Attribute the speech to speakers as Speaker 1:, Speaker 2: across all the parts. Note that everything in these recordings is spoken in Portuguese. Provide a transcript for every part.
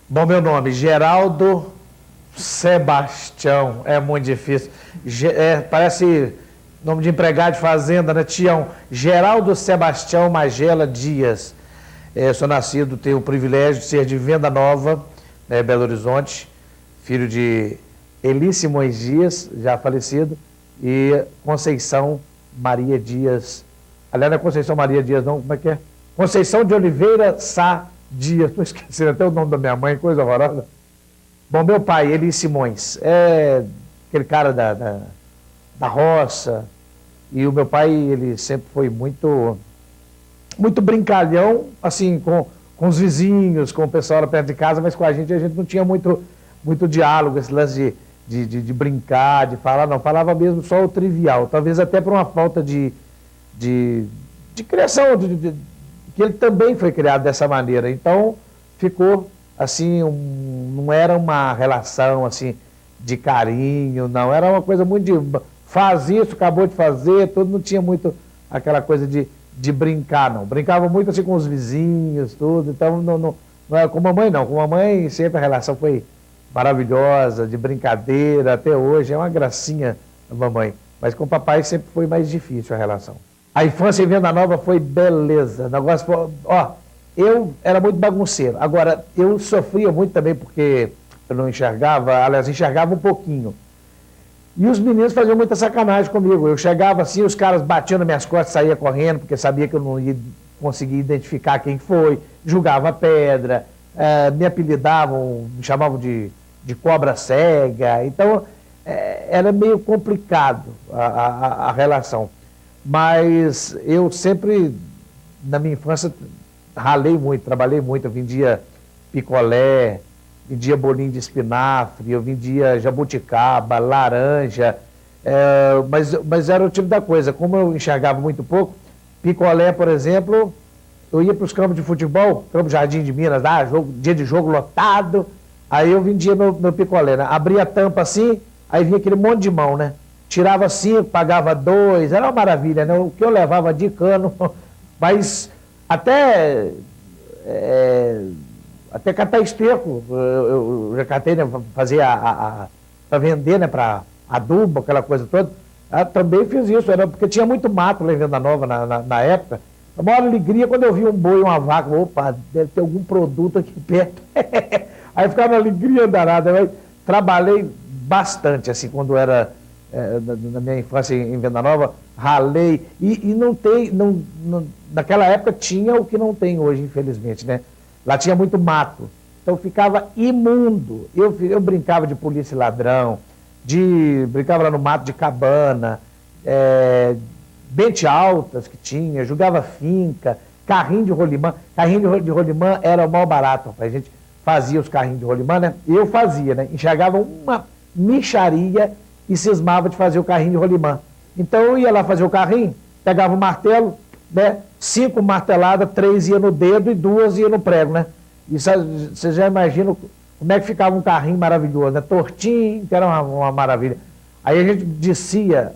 Speaker 1: Bom, meu nome, Geraldo Sebastião, é muito difícil. Parece nome de empregado de fazenda, né, Tião? Geraldo Sebastião Magela Dias. Sou nascido, tenho o privilégio de ser de Venda Nova, né, Belo Horizonte, filho de Eli Simões Dias, já falecido, e Conceição Maria Dias. Aliás, não é Conceição Maria Dias, não, como é que é? Conceição de Oliveira Sá Dias. Estou esquecendo até o nome da minha mãe, coisa horrorosa. Bom, meu pai, Eli Simões, é aquele cara da roça, e o meu pai, ele sempre foi muito brincalhão, assim, com os vizinhos, com o pessoal lá perto de casa, mas com a gente não tinha muito diálogo, esse lance de brincar, de falar, não, falava mesmo só o trivial, talvez até por uma falta de criação, que ele também foi criado dessa maneira, então ficou assim, não era uma relação assim de carinho, não, era uma coisa muito de faz isso, acabou de fazer, tudo, não tinha muito aquela coisa de brincar, não. Brincava muito assim com os vizinhos, tudo, então não era com mamãe, não. Com mamãe sempre a relação foi maravilhosa, de brincadeira, até hoje, é uma gracinha a mamãe. Mas com o papai sempre foi mais difícil a relação. A infância em Venda Nova foi beleza, negócio foi, eu era muito bagunceiro. Agora, eu sofria muito também porque eu não enxergava, aliás, enxergava um pouquinho. E os meninos faziam muita sacanagem comigo. Eu chegava assim, os caras batiam nas minhas costas, saía correndo, porque sabia que eu não ia conseguir identificar quem foi, jogava pedra, me apelidavam, me chamavam de cobra cega. Então, era meio complicado a relação. Mas eu sempre, na minha infância, ralei muito, trabalhei muito, eu vendia picolé, vendia bolinho de espinafre, eu vendia jabuticaba, laranja, mas era o tipo da coisa, como eu enxergava muito pouco, picolé, por exemplo, eu ia para os campos de futebol, Campo Jardim de Minas, dia de jogo lotado, aí eu vendia meu picolé, né? Abria a tampa assim, aí vinha aquele monte de mão, né? Tirava 5, pagava 2, era uma maravilha, né? O que eu levava de cano, mas até catar esterco, eu já catei, né, para vender, né, para adubo, aquela coisa toda. Também fiz isso, porque tinha muito mato lá em Venda Nova na época. A maior alegria quando eu vi um boi, uma vaca, opa, deve ter algum produto aqui perto. Aí ficava uma alegria danada. Eu trabalhei bastante, assim, quando era na minha infância em Venda Nova, ralei, e naquela época tinha o que não tem hoje, infelizmente, né? Lá tinha muito mato, então ficava imundo. Eu brincava de polícia e ladrão, brincava lá no mato de cabana, bente altas que tinha, jogava finca, carrinho de rolimã. Carrinho de rolimã era o mal barato, a gente fazia os carrinhos de rolimã, né? Eu fazia, né? Enxergava uma mixaria e cismava de fazer o carrinho de rolimã. Então eu ia lá fazer o carrinho, pegava o martelo, né? 5 marteladas, 3 ia no dedo e 2 ia no prego, né? E você já imagina como é que ficava um carrinho maravilhoso, né? Tortinho, que era uma maravilha. Aí a gente descia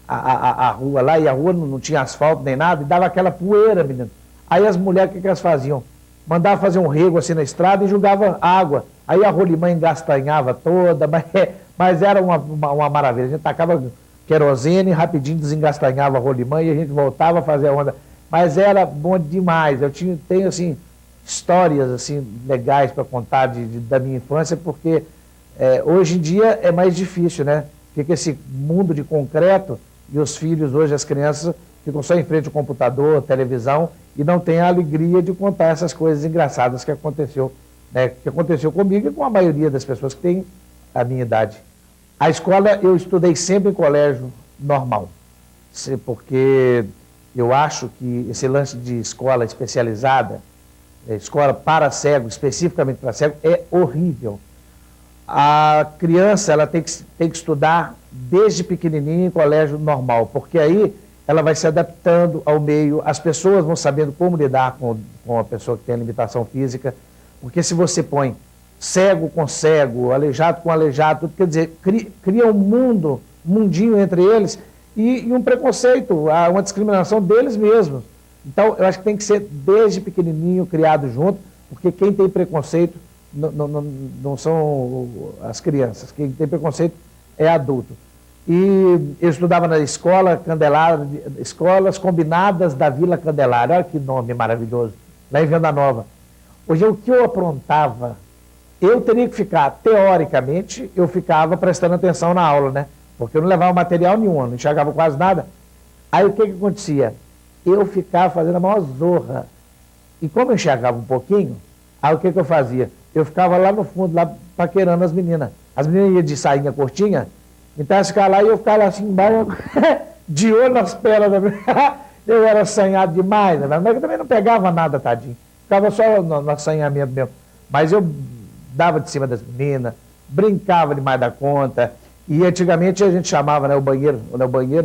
Speaker 1: a rua lá, e a rua não tinha asfalto nem nada, e dava aquela poeira, menino. Aí as mulheres, o que elas faziam? Mandavam fazer um rego assim na estrada e jogavam água. Aí a rolimã engastanhava toda, mas era uma maravilha. A gente tacava querosene, rapidinho desengastanhava a rolimã e a gente voltava a fazer a onda. Mas era bom demais. Tenho assim, histórias assim, legais para contar da minha infância, porque hoje em dia é mais difícil, né? Fica esse mundo de concreto e os filhos hoje, as crianças, ficam só em frente ao computador, televisão, e não têm a alegria de contar essas coisas engraçadas que aconteceu, né? Que aconteceu comigo e com a maioria das pessoas que têm a minha idade. A escola, eu estudei sempre em colégio normal, porque eu acho que esse lance de escola especializada, escola para cego, especificamente para cego, é horrível. A criança, ela tem que estudar desde pequenininho em colégio normal, porque aí ela vai se adaptando ao meio, as pessoas vão sabendo como lidar com a pessoa que tem limitação física, porque se você põe cego com cego, aleijado com aleijado, tudo, quer dizer, cria um mundinho entre eles e um preconceito, uma discriminação deles mesmos. Então, eu acho que tem que ser desde pequenininho criado junto, porque quem tem preconceito não são as crianças. Quem tem preconceito é adulto. E eu estudava na escola Candelária, Escolas Combinadas da Vila Candelária. Olha que nome maravilhoso, lá em Venda Nova. Hoje, o que eu aprontava, eu teria que ficar, teoricamente, eu ficava prestando atenção na aula, né? Porque eu não levava material nenhum, não enxergava quase nada. Aí o que acontecia? Eu ficava fazendo a maior zorra. E como eu enxergava um pouquinho, aí o que eu fazia? Eu ficava lá no fundo, lá paquerando as meninas. As meninas iam de sainha curtinha, então elas ficavam lá e eu ficava lá assim embaixo, de olho nas pernas da menina. Eu era assanhado demais, né? Mas eu também não pegava nada, tadinho. Ficava só no assanhamento mesmo. Mas eu dava de cima das meninas, brincava demais da conta. E antigamente a gente chamava, né, o banheiro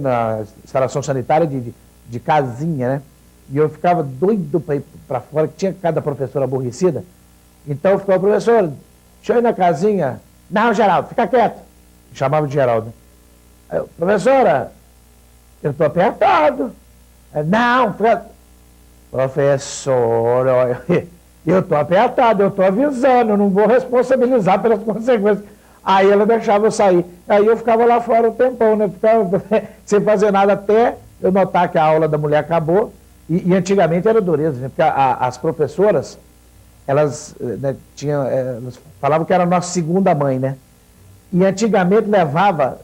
Speaker 1: na instalação sanitária de casinha, né? E eu ficava doido para ir para fora, que tinha cada professora aborrecida. Então eu ficava, professor, deixa eu ir na casinha. Não, Geraldo, fica quieto. Chamava de Geraldo. Aí eu, professora, eu estou apertado. Não, professor, eu estou apertado, eu estou avisando, eu não vou responsabilizar pelas consequências. Aí ela deixava eu sair. Aí eu ficava lá fora um tempão, né? Ficava sem fazer nada até eu notar que a aula da mulher acabou. E antigamente era dureza, né? Porque as professoras, elas, né, elas falavam que era a nossa segunda mãe, né? E antigamente levava,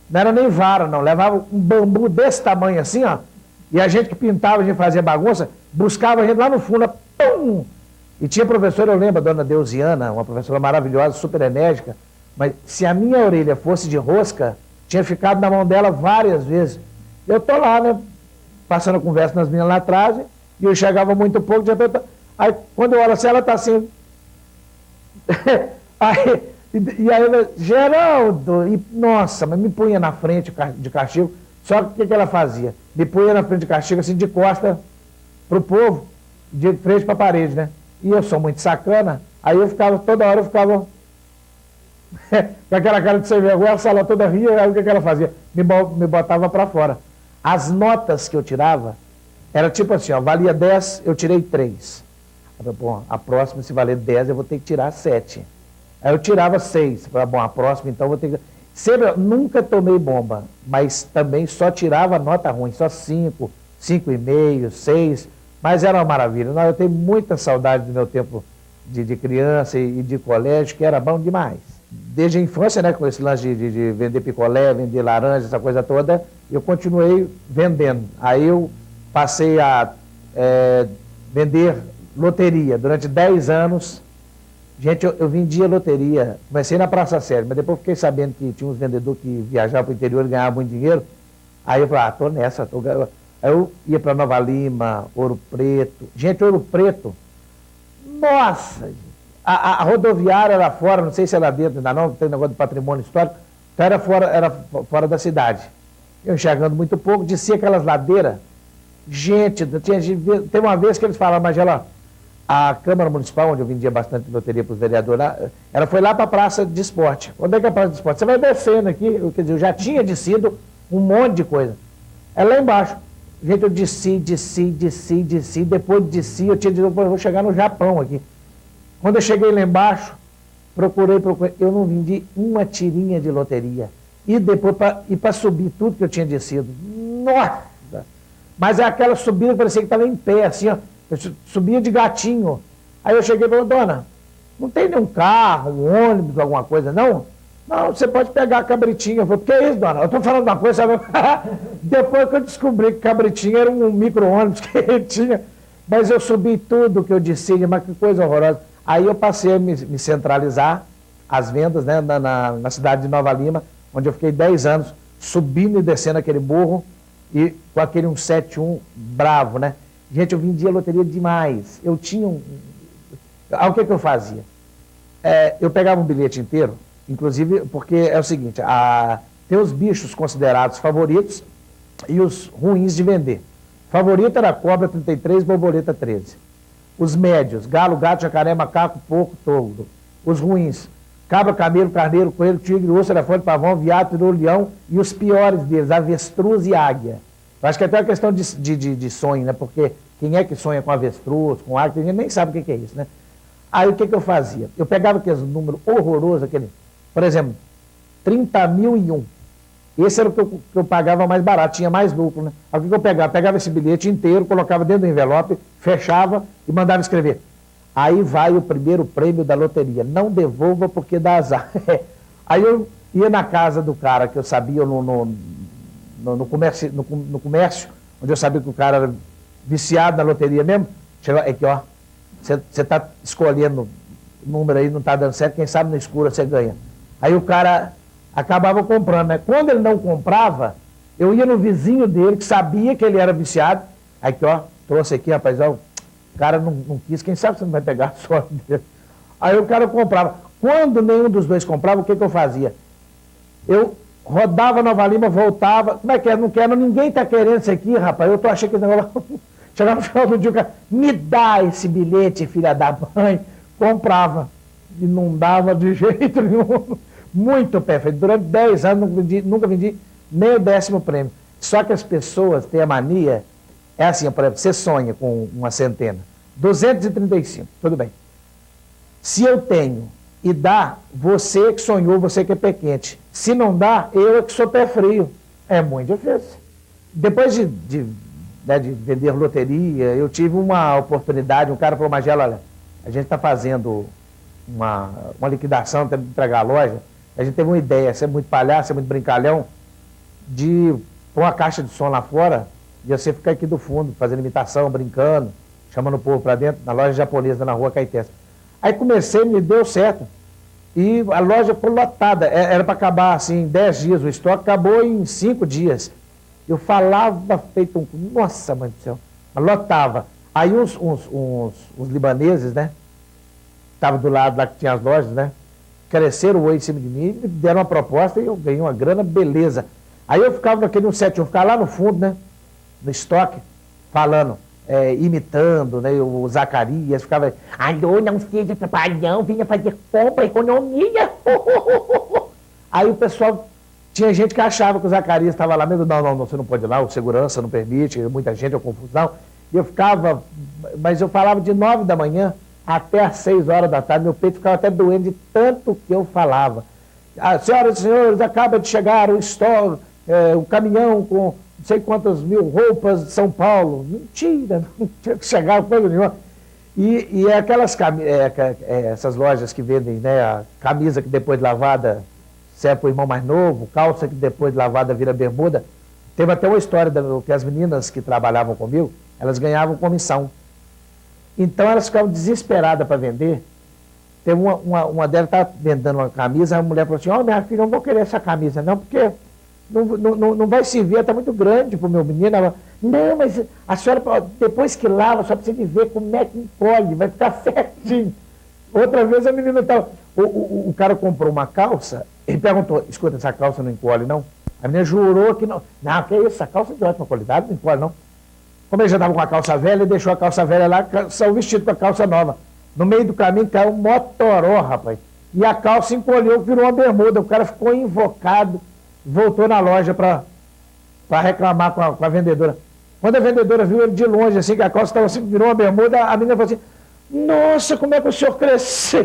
Speaker 1: não era nem vara, não, levava um bambu desse tamanho assim, ó. E a gente que pintava, a gente fazia bagunça, buscava a gente lá no fundo, pum! E tinha professora, eu lembro, a dona Deusiana, uma professora maravilhosa, super enérgica, mas se a minha orelha fosse de rosca, tinha ficado na mão dela várias vezes. Eu tô lá, né, passando a conversa nas meninas lá atrás, e eu chegava muito pouco, de repente, aí quando eu olho assim, ela tá assim. E aí ela, Geraldo, e, nossa, mas me punha na frente de castigo. Só que o que ela fazia? Me punha na frente de castigo, assim, de costa pro povo, de frente para a parede, né? E eu sou muito sacana, aí eu ficava, toda hora eu ficava com aquela cara de sem vergonha, a sala toda ria, aí o que ela fazia? Me botava para fora. As notas que eu tirava, era tipo assim, ó, valia 10, eu tirei 3. Bom, a próxima, se valer 10, eu vou ter que tirar 7. Aí eu tirava 6. Falei, bom, a próxima, então, eu vou ter que... Sempre, nunca tomei bomba, mas também só tirava nota ruim, só 5, 5,5, 6, mas era uma maravilha. Não, eu tenho muita saudade do meu tempo de criança e de colégio, que era bom demais. Desde a infância, né, com esse lance de vender picolé, vender laranja, essa coisa toda, eu continuei vendendo. Aí eu passei a vender loteria durante 10 anos. Gente, eu vendia loteria, comecei na Praça Sérgio, mas depois fiquei sabendo que tinha uns vendedores que viajavam para o interior e ganhavam muito dinheiro. Aí eu falei, tô nessa. Aí eu ia para Nova Lima, Ouro Preto. Gente, Ouro Preto, nossa, a rodoviária era fora, não sei se era dentro ainda não, tem negócio de patrimônio histórico, então era fora da cidade. Eu enxergando muito pouco, descia aquelas ladeiras. Gente, teve uma vez que eles falaram, Magela, a Câmara Municipal, onde eu vendia bastante loteria para os vereadores, ela foi lá para a Praça de Esporte. Onde é que é a Praça de Esporte? Você vai descendo aqui, quer dizer, eu já tinha descido um monte de coisa. É lá embaixo. Gente, eu desci, depois desci, eu tinha dito, eu vou chegar no Japão aqui. Quando eu cheguei lá embaixo, procurei, eu não vendi uma tirinha de loteria. E depois, para subir tudo que eu tinha descido. Nossa! Mas é aquela subida que parecia que estava em pé, assim, ó. Eu subia de gatinho. Aí eu cheguei e falei, dona, não tem nenhum carro, um ônibus, alguma coisa, não? Não, você pode pegar a cabritinha. Eu falei, que é isso, dona? Eu estou falando uma coisa, sabe? Depois que eu descobri que cabritinha era um micro-ônibus que ele tinha. Mas eu subi tudo que eu disse, mas que coisa horrorosa. Aí eu passei a me centralizar as vendas, né, na cidade de Nova Lima, onde eu fiquei 10 anos, subindo e descendo aquele burro, e com aquele 171 bravo, né? Gente, eu vendia loteria demais. Eu tinha o que eu fazia? Eu pegava um bilhete inteiro, inclusive, porque é o seguinte, tem os bichos considerados favoritos e os ruins de vender. Favorito era cobra 33, borboleta 13. Os médios, galo, gato, jacaré, macaco, porco, touro. Os ruins, cabra, camelo, carneiro, coelho, tigre, urso, elefante, pavão, viado, peru, leão. E os piores deles, avestruz e águia. Eu acho que é até uma questão de sonho, né? Porque quem é que sonha com avestruz, com águia, a gente nem sabe o que é isso, né? Aí o que eu fazia? Eu pegava aqueles números horrorosos, por exemplo, 30.001. Esse era o que eu pagava mais barato, tinha mais lucro, né? Aí o que eu pegava? Pegava esse bilhete inteiro, colocava dentro do envelope, fechava e mandava escrever. Aí vai o primeiro prêmio da loteria. Não devolva porque dá azar. Aí eu ia na casa do cara que eu sabia no comércio, onde eu sabia que o cara era viciado na loteria mesmo. Chegava aqui, ó, você está escolhendo o número aí, não está dando certo, quem sabe no escuro você ganha. Aí o cara acabava comprando, né? Quando ele não comprava, eu ia no vizinho dele, que sabia que ele era viciado. Aí aqui, ó, trouxe aqui, rapaz, ó, o cara não quis, quem sabe você não vai pegar a sorte dele. Aí o cara comprava. Quando nenhum dos dois comprava, o que eu fazia? Eu rodava Nova Lima, voltava. Como é que é? Não quero, ninguém está querendo isso aqui, rapaz. Eu tô achando que esse negócio. Chegava no final do dia, o cara, me dá esse bilhete, filha da mãe. Comprava. E não dava de jeito nenhum. Muito perfeito. Durante 10 anos nunca vendi nem o 10º prêmio. Só que as pessoas têm a mania, é assim, por exemplo, você sonha com uma centena. 235, tudo bem. Se eu tenho e dá, você que sonhou, você que é pé quente. Se não dá, eu é que sou pé frio. É muito difícil. Depois de vender loteria, eu tive uma oportunidade, um cara falou, Magela, olha, a gente está fazendo uma liquidação, temos que entregar a loja. A gente teve uma ideia, você é muito palhaço, você é muito brincalhão, de pôr uma caixa de som lá fora e você ficar aqui do fundo, fazendo imitação, brincando, chamando o povo para dentro, na loja japonesa, na rua Caetés. Aí comecei, me deu certo. E a loja foi lotada. Era para acabar assim em 10 dias, o estoque acabou em 5 dias. Eu falava feito um... Nossa, mãe do céu. Mas lotava. Aí uns libaneses, né? Estavam do lado lá que tinha as lojas, né? Cresceram o olho em cima de mim, me deram uma proposta e eu ganhei uma grana, beleza. Aí eu ficava naquele 171, ficava lá no fundo, né? No estoque, falando, imitando, né? O Zacarias, ficava, alô, não seja trabalhão, vinha fazer compra, economia. Aí o pessoal, tinha gente que achava que o Zacarias estava lá mesmo, não, você não pode ir lá, o segurança não permite, muita gente, é confusão. E eu ficava, mas eu falava de 9 da manhã até às 6 horas da tarde, meu peito ficava até doendo de tanto que eu falava. Senhoras e senhores, acaba de chegar o caminhão com não sei quantas mil roupas de São Paulo. Mentira, não tinha que chegar coisa nenhuma. E é aquelas essas lojas que vendem, né, a camisa que depois de lavada serve para o irmão mais novo, calça que depois de lavada vira bermuda. Teve até uma história que as meninas que trabalhavam comigo, elas ganhavam comissão. Então elas ficavam desesperadas para vender. Teve uma delas que estava vendendo uma camisa, a mulher falou assim, minha filha, não vou querer essa camisa não, porque não vai servir, está muito grande para o meu menino. Ela, não, mas a senhora, depois que lava, só precisa de ver como é que encolhe, vai ficar certinho. Outra vez a menina estava... O cara comprou uma calça, ele perguntou, escuta, essa calça não encolhe não? A menina jurou que não. Não, que isso, essa calça é de ótima qualidade, não encolhe não. Como ele já estava com a calça velha, ele deixou a calça velha lá, saiu vestido com a calça nova. No meio do caminho caiu um motoró, rapaz. E a calça encolheu, virou uma bermuda. O cara ficou invocado, voltou na loja para reclamar com a vendedora. Quando a vendedora viu ele de longe, assim, que a calça estava assim, virou uma bermuda, a menina falou assim, nossa, como é que o senhor cresceu?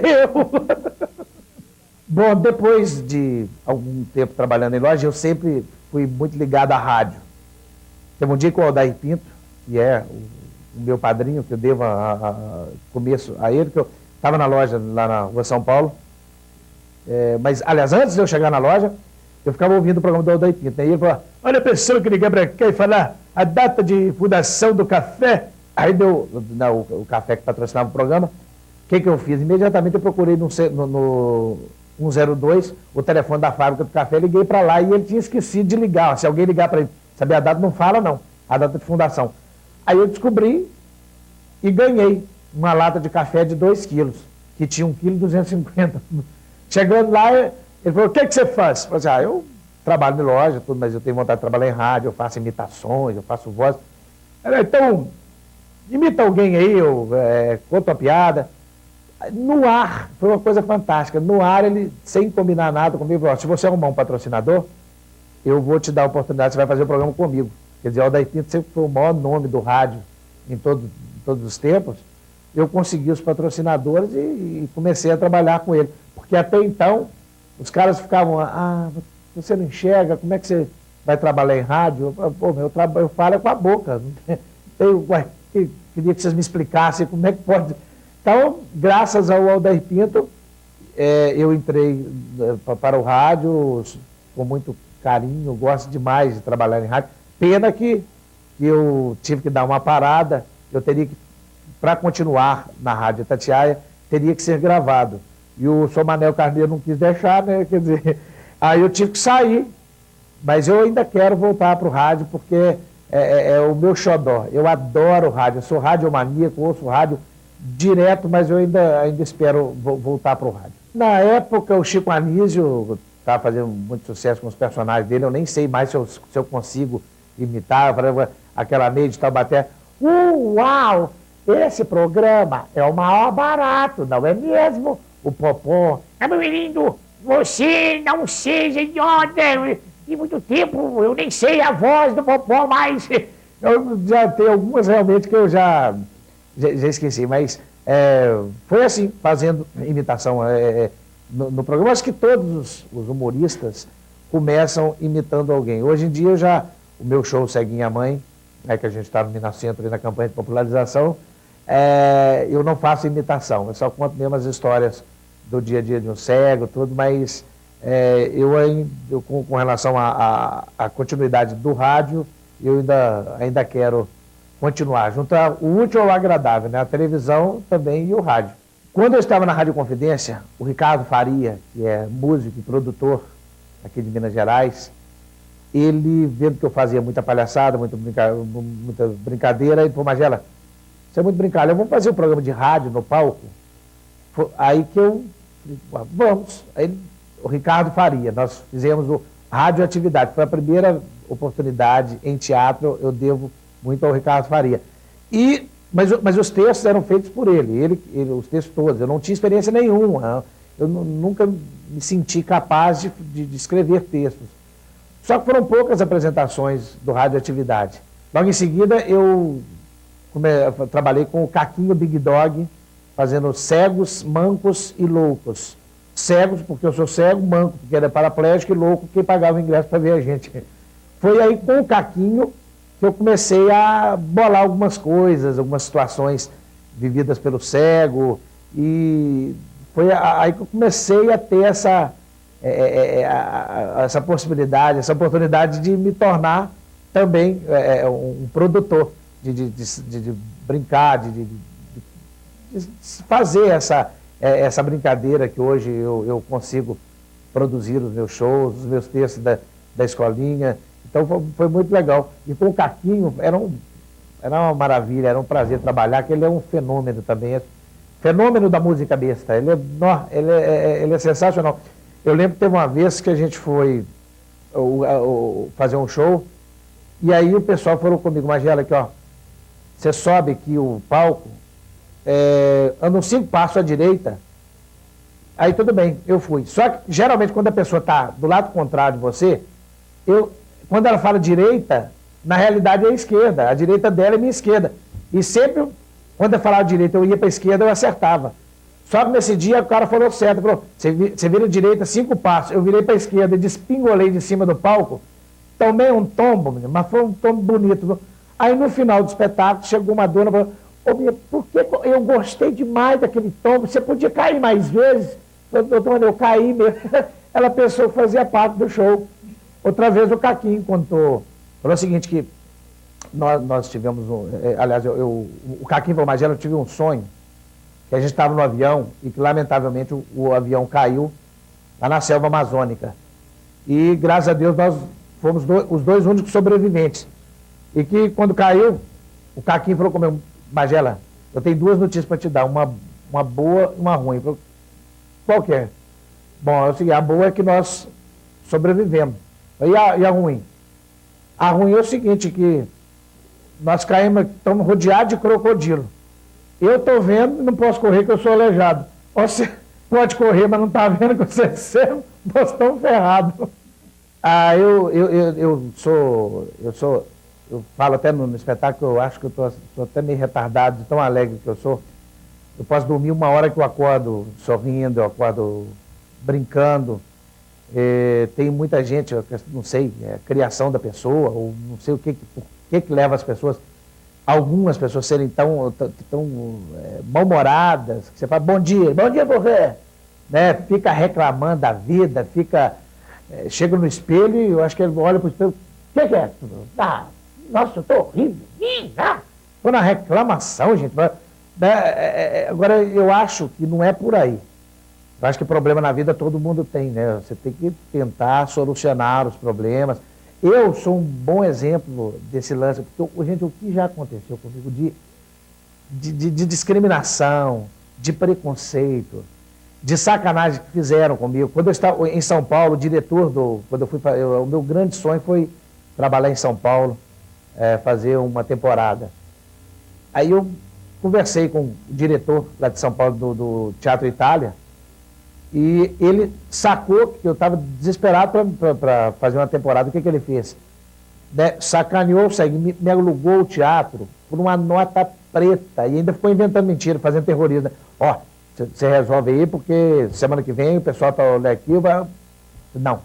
Speaker 1: Bom, depois de algum tempo trabalhando em loja, eu sempre fui muito ligado à rádio. Teve um dia que o Aldair Pinto, que é o meu padrinho, que eu devo começo a ele, que eu estava na loja lá na Rua São Paulo, mas, aliás, antes de eu chegar na loja, eu ficava ouvindo o programa do Aldair Pinto, né? E ele falou, olha a pessoa que liga para cá e falar a data de fundação do café. Aí deu o café que patrocinava o programa. O que eu fiz? Imediatamente eu procurei no 102 o telefone da fábrica do café, liguei para lá e ele tinha esquecido de ligar. Se alguém ligar para ele, saber a data, não fala não, a data de fundação. Aí eu descobri e ganhei uma lata de café de 2 quilos, que tinha 1,250 kg. Chegando lá, ele falou, o que você faz? Eu falei assim, eu trabalho em loja, tudo, mas eu tenho vontade de trabalhar em rádio, eu faço imitações, eu faço voz. Então, imita alguém aí, conta uma piada. No ar, foi uma coisa fantástica. No ar, ele, sem combinar nada comigo, falou, se você arrumar um patrocinador, eu vou te dar a oportunidade, você vai fazer o programa comigo. Quer dizer, o Aldair Pinto sempre foi o maior nome do rádio em todos os tempos. eu consegui os patrocinadores e comecei a trabalhar com ele. Porque até então, os caras ficavam, você não enxerga, como é que você vai trabalhar em rádio? Pô, eu falo com a boca. Queria que vocês me explicassem como é que pode. Então, graças ao Aldair Pinto, eu entrei para o rádio com muito carinho, gosto demais de trabalhar em rádio. Pena que eu tive que dar uma parada, eu teria que, para continuar na Rádio Itatiaia, teria que ser gravado. E o Sr. Manel Carneiro não quis deixar, né? Quer dizer, aí eu tive que sair, mas eu ainda quero voltar para o rádio, porque é o meu xodó. Eu adoro rádio, eu sou radiomaníaco, ouço rádio direto, mas eu ainda espero voltar para o rádio. Na época, o Chico Anísio estava fazendo muito sucesso com os personagens dele, eu nem sei mais se eu consigo imitar, aquela Neide de Taubaté. Uau! Esse programa é o maior barato, não é mesmo? O Popó. Meu menino, você não seja idiota. Em muito tempo eu nem sei a voz do Popó, mas eu já tenho algumas realmente que eu já esqueci, mas foi assim, fazendo imitação no programa. Acho que todos os humoristas começam imitando alguém. Hoje em dia o meu show Segue Minha Mãe, que a gente está no Minas Centro na campanha de popularização, eu não faço imitação, eu só conto mesmo as histórias do dia a dia de um cego, tudo, mas com relação à continuidade do rádio, eu ainda quero continuar, juntar o útil ao agradável, né? A televisão também e o rádio. Quando eu estava na Rádio Confidência, o Ricardo Faria, que é músico e produtor aqui de Minas Gerais, ele, vendo que eu fazia muita palhaçada, muita brincadeira, ele falou, Magela, você é muito brincadeira, vamos fazer um programa de rádio no palco? Aí que eu falei, vamos. Aí o Ricardo Faria, nós fizemos o Radioatividade, foi a primeira oportunidade em teatro, eu devo muito ao Ricardo Faria. Mas os textos eram feitos por ele, os textos todos, eu não tinha experiência nenhuma, eu nunca me senti capaz de escrever textos. Só que foram poucas apresentações do Radioatividade. Logo em seguida, eu trabalhei com o Caquinho Big Dog, fazendo Cegos, Mancos e Loucos. Cegos, porque eu sou cego, manco, porque era paraplégico, e louco, porque pagava o ingresso para ver a gente. Foi aí com o Caquinho que eu comecei a bolar algumas coisas, algumas situações vividas pelo cego, e foi aí que eu comecei a ter essa possibilidade, essa oportunidade de me tornar também um produtor, de brincar, de fazer essa brincadeira que hoje eu consigo produzir os meus shows, os meus textos da escolinha. Então foi muito legal. E com o Caquinho era uma maravilha, era um prazer trabalhar, que ele é um fenômeno também, fenômeno da música besta. Ele é sensacional. Eu lembro que teve uma vez que a gente foi fazer um show, e aí o pessoal falou comigo, Magela, aqui ó, você sobe aqui o palco, anda uns 5 passos à direita, aí tudo bem, eu fui. Só que geralmente quando a pessoa está do lado contrário de você, quando ela fala direita, na realidade é a esquerda, a direita dela é minha esquerda. E sempre, quando eu falava direita, eu ia para a esquerda, eu acertava. Só que nesse dia o cara falou certo, falou, você vira direita 5 passos, eu virei para a esquerda e despingolei de cima do palco, tomei um tombo, mas foi um tombo bonito. Aí no final do espetáculo chegou uma dona e falou, por que eu gostei demais daquele tombo, você podia cair mais vezes? Doutor, eu caí mesmo. Ela pensou que fazia parte do show. Outra vez o Caquinho contou, falou o seguinte, que nós tivemos, aliás, o Caquinho falou, Magela, eu tive um sonho, que a gente estava no avião e que lamentavelmente o avião caiu lá na selva amazônica. E graças a Deus nós fomos os dois únicos sobreviventes. E que quando caiu, o Caquinho falou comigo, Magela, eu tenho 2 notícias para te dar, uma boa e uma ruim. Falei, qual que é? Bom, é o seguinte, a boa é que nós sobrevivemos. E a ruim? A ruim é o seguinte, que nós estamos rodeados de crocodilo. Eu estou vendo e não posso correr, que eu sou aleijado. Você pode correr, mas não está vendo que você é cego, nós estamos ferrados. Eu falo até no espetáculo, eu acho que eu estou até meio retardado, de tão alegre que eu sou. Eu posso dormir 1 hora que eu acordo sorrindo, eu acordo brincando. Tem muita gente, eu não sei, criação da pessoa, ou não sei por que leva as pessoas, algumas pessoas serem tão mal-humoradas, que você fala, bom dia você, né? Fica reclamando da vida, chega no espelho e eu acho que ele olha para o espelho, o que é? Nossa, eu estou horrível. Estou na reclamação, gente. Agora, eu acho que não é por aí. Eu acho que problema na vida todo mundo tem, né? Você tem que tentar solucionar os problemas. Eu sou um bom exemplo desse lance, porque, gente, o que já aconteceu comigo de discriminação, de preconceito, de sacanagem que fizeram comigo. Quando eu estava em São Paulo, o diretor quando eu fui, o meu grande sonho foi trabalhar em São Paulo, fazer uma temporada. Aí eu conversei com o diretor lá de São Paulo do Teatro Itália, e ele sacou que eu estava desesperado para fazer uma temporada. O que ele fez? Sacaneou, me alugou o teatro por uma nota preta e ainda ficou inventando mentira, fazendo terrorismo. Ó, você resolve aí porque semana que vem o pessoal está olhando aqui. Não,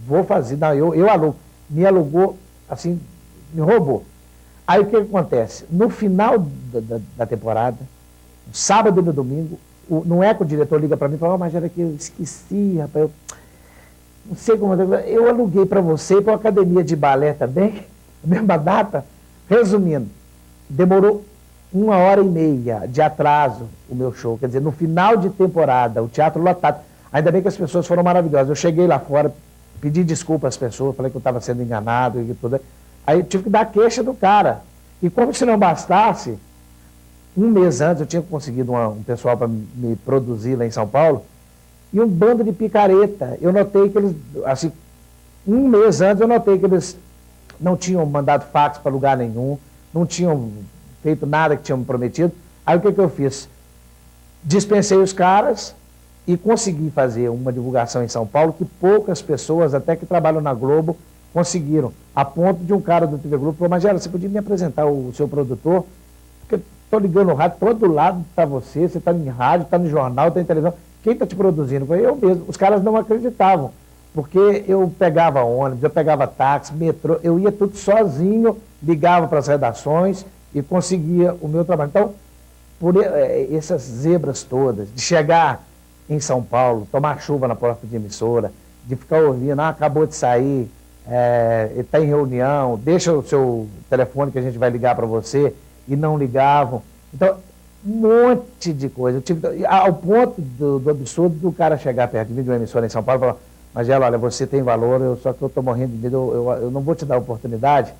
Speaker 1: vou fazer. Não, eu alugo. Me alugou, assim, me roubou. Aí o que acontece? No final da temporada, no sábado e no domingo, não é que o diretor liga para mim e fala, mas era que eu esqueci, rapaz, eu não sei como, eu aluguei para você e para uma academia de balé também, na mesma data. Resumindo, demorou 1h30 de atraso o meu show, quer dizer, no final de temporada, o teatro lotado, ainda bem que as pessoas foram maravilhosas. Eu cheguei lá fora, pedi desculpa às pessoas, falei que eu estava sendo enganado e tudo. Aí eu tive que dar queixa do cara. E como se não bastasse, 1 mês antes eu tinha conseguido um pessoal para me produzir lá em São Paulo, e um bando de picareta. Eu notei que eles, assim, 1 mês antes eu notei que eles não tinham mandado fax para lugar nenhum, não tinham feito nada que tinham me prometido. Aí o que eu fiz? Dispensei os caras e consegui fazer uma divulgação em São Paulo que poucas pessoas, até que trabalham na Globo, conseguiram. A ponto de um cara do TV Globo falou, Magela, você podia me apresentar o seu produtor? Porque estou ligando no rádio, todo lado está você está em rádio, está no jornal, está em televisão. Quem está te produzindo? Foi eu mesmo. Os caras não acreditavam, porque eu pegava ônibus, eu pegava táxi, metrô, eu ia tudo sozinho, ligava para as redações e conseguia o meu trabalho. Então, por essas zebras todas, de chegar em São Paulo, tomar chuva na porta de emissora, de ficar ouvindo, acabou de sair, ele está em reunião, deixa o seu telefone que a gente vai ligar para você, e não ligavam. Então, um monte de coisa. Eu tive, ao ponto do absurdo do cara chegar perto de mim, de uma emissora em São Paulo, e falar, Magela, olha, você tem valor, só que eu estou morrendo de medo, eu não vou te dar oportunidade,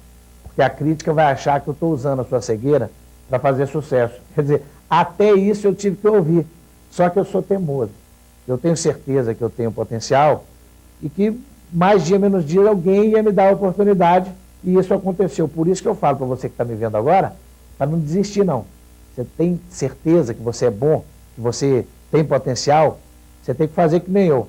Speaker 1: porque a crítica vai achar que eu estou usando a sua cegueira para fazer sucesso. Quer dizer, até isso eu tive que ouvir. Só que eu sou teimoso. Eu tenho certeza que eu tenho potencial e que mais dia, menos dia, alguém ia me dar a oportunidade, e isso aconteceu. Por isso que eu falo para você que está me vendo agora, para não desistir, não. Você tem certeza que você é bom, que você tem potencial, você tem que fazer que nem eu.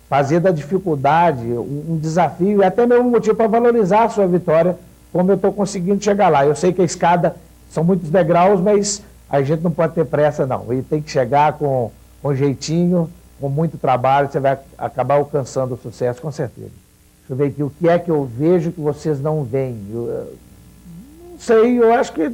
Speaker 1: Fazer da dificuldade um desafio e até mesmo um motivo para valorizar a sua vitória, como eu estou conseguindo chegar lá. Eu sei que a escada são muitos degraus, mas a gente não pode ter pressa, não. E tem que chegar com jeitinho, com muito trabalho, você vai acabar alcançando o sucesso, com certeza. Deixa eu ver aqui, o que é que eu vejo que vocês não veem? Não sei, eu acho que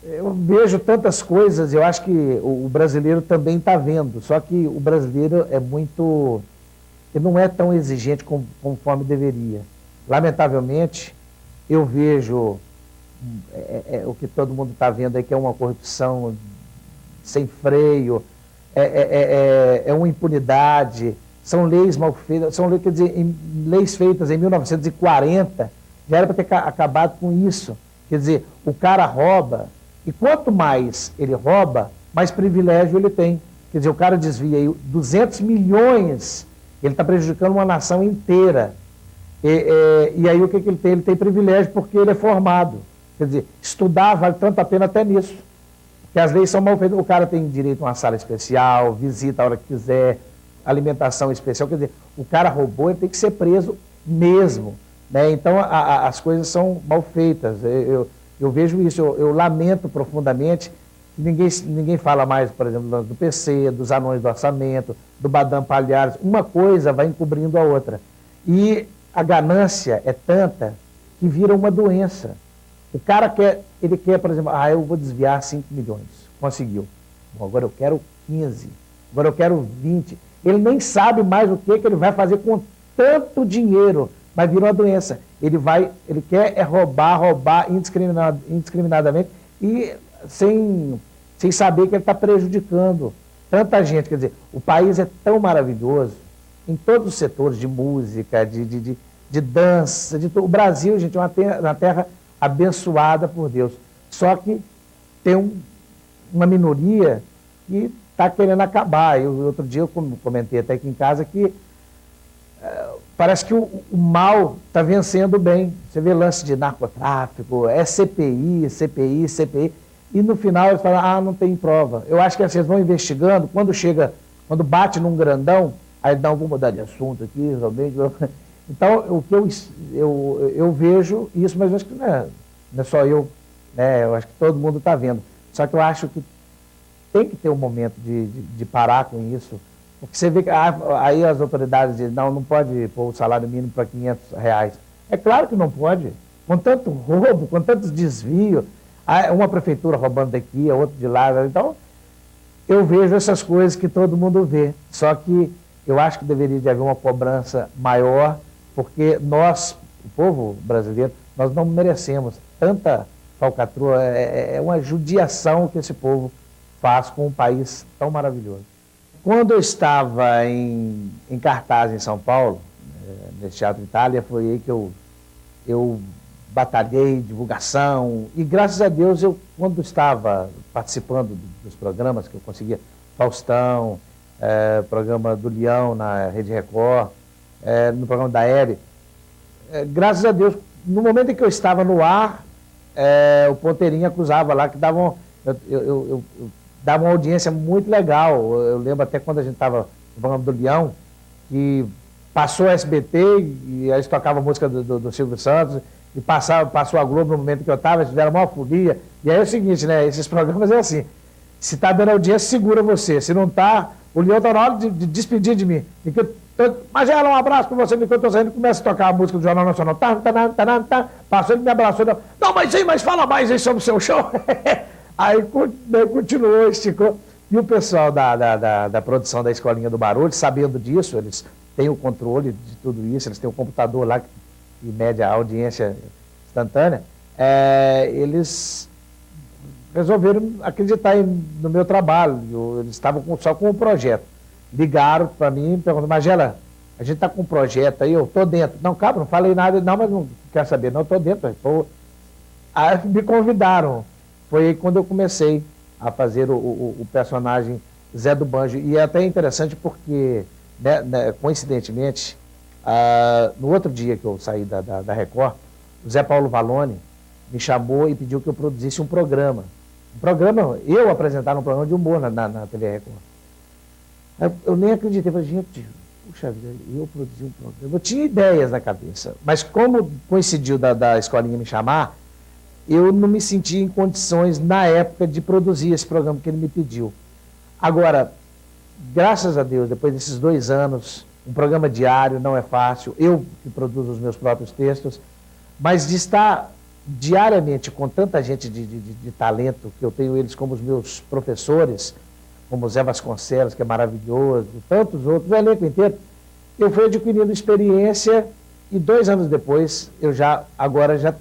Speaker 1: eu vejo tantas coisas, eu acho que o brasileiro também está vendo, só que o brasileiro ele não é tão exigente conforme deveria. Lamentavelmente, eu vejo o que todo mundo está vendo aí, que é uma corrupção sem freio, é uma impunidade, são leis mal feitas, quer dizer, leis feitas em 1940, já era para ter acabado com isso. Quer dizer, o cara rouba, e quanto mais ele rouba, mais privilégio ele tem. Quer dizer, o cara desvia aí 200 milhões, ele está prejudicando uma nação inteira. E aí o que ele tem? Ele tem privilégio porque ele é formado. Quer dizer, estudar vale tanto a pena até nisso. Porque as leis são mal feitas. O cara tem direito a uma sala especial, visita a hora que quiser, alimentação especial. Quer dizer, o cara roubou, ele tem que ser preso mesmo. Né? Então, as coisas são mal feitas. Eu vejo isso, eu lamento profundamente Ninguém fala mais, por exemplo, do PC, dos anões do orçamento, do Badam Palhares. Uma coisa vai encobrindo a outra. E a ganância é tanta que vira uma doença. O cara ele quer, por exemplo, eu vou desviar 5 milhões. Conseguiu. Bom, agora eu quero 15. Agora eu quero 20. Ele nem sabe mais o que ele vai fazer com tanto dinheiro, mas vira uma doença. Ele quer roubar indiscriminadamente e sem saber que ele está prejudicando tanta gente. Quer dizer, o país é tão maravilhoso em todos os setores de música, de dança, o Brasil, gente, é uma terra abençoada por Deus. Só que tem uma minoria que está querendo acabar. Outro dia eu comentei até aqui em casa que parece que o mal está vencendo o bem. Você vê lance de narcotráfico, é CPI, e no final eles falam, não tem prova. Eu acho que vocês vão investigando, quando bate num grandão, aí não, vou mudar de assunto aqui, realmente. Então, o que eu vejo isso, mas eu acho que não é só eu, né? Eu acho que todo mundo está vendo. Só que eu acho que tem que ter um momento de parar com isso, porque você vê que aí as autoridades dizem, não pode pôr o salário mínimo para R$500. É claro que não pode. Com tanto roubo, com tantos desvios, uma prefeitura roubando daqui, a outra de lá. Então, eu vejo essas coisas que todo mundo vê. Só que eu acho que deveria haver uma cobrança maior, porque nós, o povo brasileiro, nós não merecemos tanta falcatrua. É uma judiação que esse povo faz com um país tão maravilhoso. Quando eu estava em cartaz em São Paulo, nesse Teatro Itália, foi aí que eu batalhei, divulgação, e graças a Deus, quando estava participando dos programas que eu conseguia, Faustão, programa do Leão na Rede Record, no programa da Hebe, graças a Deus, no momento em que eu estava no ar, o Ponteirinha cruzava lá, que eu dava uma audiência muito legal. Eu lembro até quando a gente estava no programa do Leão, que passou a SBT e aí tocava a música do Silvio Santos, e passou a Globo no momento que eu estava, eles fizeram uma folia. E aí é o seguinte, né? Esses programas é assim, se está dando audiência, segura você. Se não está, o Leão está na hora de despedir de mim. Magela, um abraço para você, enquanto eu estou saindo, começa a tocar a música do Jornal Nacional. Passou, ele me abraçou. Não, mas fala mais aí sobre o seu show. Aí continuou, esticou. E o pessoal da produção da Escolinha do Barulho, sabendo disso, eles têm o controle de tudo isso, eles têm o computador lá que mede a audiência instantânea, eles resolveram acreditar no meu trabalho. Eles estavam só com o projeto. Ligaram para mim e perguntaram, Magela, a gente está com um projeto aí, eu estou dentro. Não, cara, não falei nada, não, mas não quer saber, não, estou dentro. Aí me convidaram. Foi aí quando eu comecei a fazer o personagem Zé do Banjo. E é até interessante porque, coincidentemente, no outro dia que eu saí da Record, o Zé Paulo Valone me chamou e pediu que eu produzisse um programa. Eu apresentar um programa de humor na TV Record. Eu nem acreditei, falei, gente, puxa vida, eu produzi um programa. Eu tinha ideias na cabeça, mas como coincidiu da escolinha me chamar, eu não me senti em condições, na época, de produzir esse programa que ele me pediu. Agora, graças a Deus, depois desses 2 anos, um programa diário não é fácil, eu que produzo os meus próprios textos, mas de estar diariamente com tanta gente de talento, que eu tenho eles como os meus professores, como o Zé Vasconcelos, que é maravilhoso, tantos outros, o elenco inteiro, eu fui adquirindo experiência e 2 anos depois, agora já